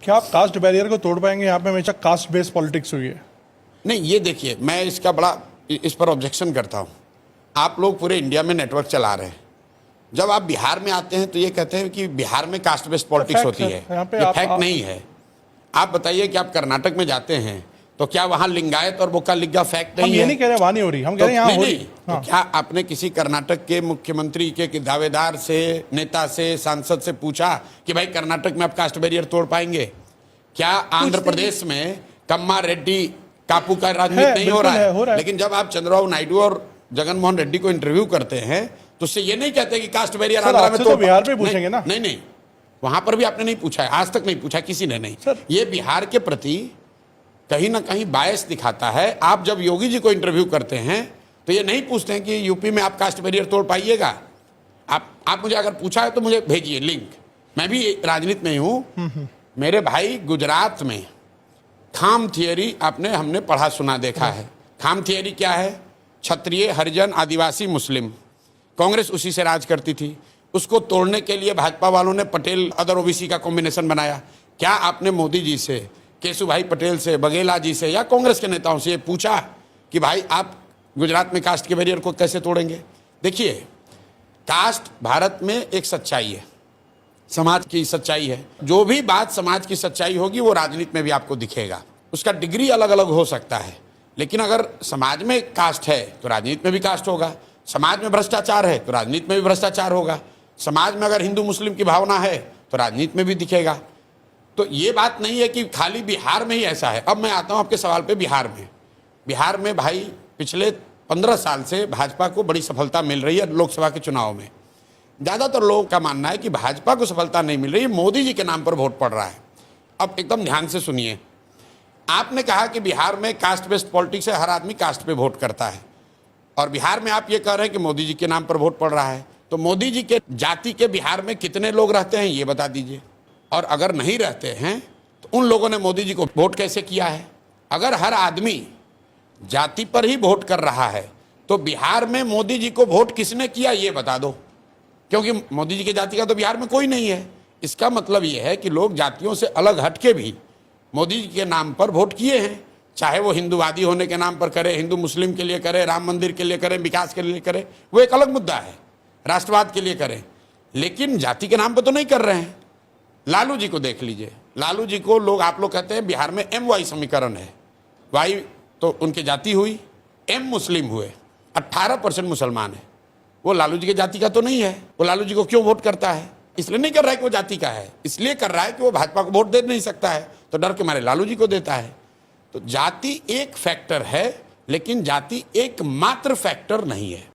क्या आप cast barrier को तोड़ पाएंगे? यहाँ पे हमेशा कास्ट बेस्ड पॉलिटिक्स हुई है। नहीं, ये देखिए, मैं इसका बड़ा इस पर ऑब्जेक्शन करता हूँ। आप लोग पूरे इंडिया में नेटवर्क चला रहे हैं, जब आप बिहार में आते हैं तो ये कहते हैं कि बिहार में कास्ट बेस्ड पॉलिटिक्स होती है। ये फैक्ट नहीं है। आप बताइए कि आप कर्नाटक में जाते हैं तो क्या वहां लिंगायत और बोका लिग्गा फैक्ट नहीं है? हम ये नहीं कह रहे वहां नहीं हो रही, हम कह रहे हैं यहाँ हो रही। तो क्या आपने किसी कर्नाटक के मुख्यमंत्री के दावेदार से, नेता से, सांसद से पूछा कि भाई कर्नाटक में आप कास्ट बैरियर तोड़ पाएंगे? क्या आंध्र प्रदेश में कम्मा रेड्डी कापू का राजनीति नहीं हो रहा है? लेकिन जब आप चंद्रबाबू नायडू और जगनमोहन रेड्डी को इंटरव्यू करते हैं तो उससे ये नहीं कहते कि कास्ट बैरियर आंध्र में तो बिहार में पूछेंगे ना? नहीं, वहां पर भी आपने नहीं पूछा है, आज तक नहीं पूछा किसी ने। नहीं, ये बिहार के प्रति कहीं ना कहीं बायस दिखाता है। आप जब योगी जी को इंटरव्यू करते हैं तो ये नहीं पूछते हैं कि यूपी में आप कास्ट बैरियर तोड़ पाइएगा। आप मुझे अगर पूछा है तो मुझे भेजिए लिंक। मैं भी राजनीति में हूं। मेरे भाई, गुजरात में खाम थियरी हमने पढ़ा सुना देखा है। खाम थियरी क्या है? क्षत्रिय, हरिजन, आदिवासी, मुस्लिम। कांग्रेस उसी से राज करती थी। उसको तोड़ने के लिए भाजपा वालों ने पटेल अदर ओबीसी का कॉम्बिनेशन बनाया। क्या आपने मोदी जी से, केशुभाई पटेल से, बघेला जी से या कांग्रेस के नेताओं से ये पूछा कि भाई आप गुजरात में कास्ट के बैरियर को कैसे तोड़ेंगे? देखिए, कास्ट भारत में एक सच्चाई है, समाज की सच्चाई है। जो भी बात समाज की सच्चाई होगी वो राजनीति में भी आपको दिखेगा। उसका डिग्री अलग अलग हो सकता है, लेकिन अगर समाज में कास्ट है तो राजनीति में भी कास्ट होगा। समाज में भ्रष्टाचार है तो राजनीति में भी भ्रष्टाचार होगा। समाज में अगर हिंदू मुस्लिम की भावना है तो राजनीति में भी दिखेगा। तो ये बात नहीं है कि खाली बिहार में ही ऐसा है। अब मैं आता हूं आपके सवाल पे। बिहार में भाई पिछले 15 साल से भाजपा को बड़ी सफलता मिल रही है लोकसभा के चुनाव में। ज़्यादातर लोगों का मानना है कि भाजपा को सफलता नहीं मिल रही है, मोदी जी के नाम पर वोट पड़ रहा है। अब एकदम ध्यान से सुनिए। आपने कहा कि बिहार में कास्ट बेस्ड पॉलिटिक्स है, हर आदमी कास्ट पे वोट करता है, और बिहार में आप ये कह रहे हैं कि मोदी जी के नाम पर वोट पड़ रहा है। तो मोदी जी के जाति के बिहार में कितने लोग रहते हैं ये बता दीजिए। और अगर नहीं रहते हैं तो उन लोगों ने मोदी जी को वोट कैसे किया है? अगर हर आदमी जाति पर ही वोट कर रहा है तो बिहार में मोदी जी को वोट किसने किया ये बता दो, क्योंकि मोदी जी के जाति का तो बिहार में कोई नहीं है। इसका मतलब ये है कि लोग जातियों से अलग हटके भी मोदी जी के नाम पर वोट किए हैं। चाहे वो हिंदूवादी होने के नाम पर करे, हिंदू मुस्लिम के लिए करे, राम मंदिर के लिए करे, विकास के लिए करे, वो एक अलग मुद्दा है, राष्ट्रवाद के लिए करे, लेकिन जाति के नाम पर तो नहीं कर रहे हैं। लालू जी को देख लीजिए। लालू जी को लोग, आप लोग कहते हैं बिहार में MY समीकरण है। वाई तो उनकी जाति हुई, M मुस्लिम हुए, 18% मुसलमान है। वो लालू जी के जाति का तो नहीं है। वो लालू जी को क्यों वोट करता है? इसलिए नहीं कर रहा है कि वो जाति का है, इसलिए कर रहा है कि वो भाजपा को वोट दे नहीं सकता है, तो डर के मारे लालू जी को देता है। तो जाति एक फैक्टर है, लेकिन जाति एकमात्र फैक्टर नहीं है।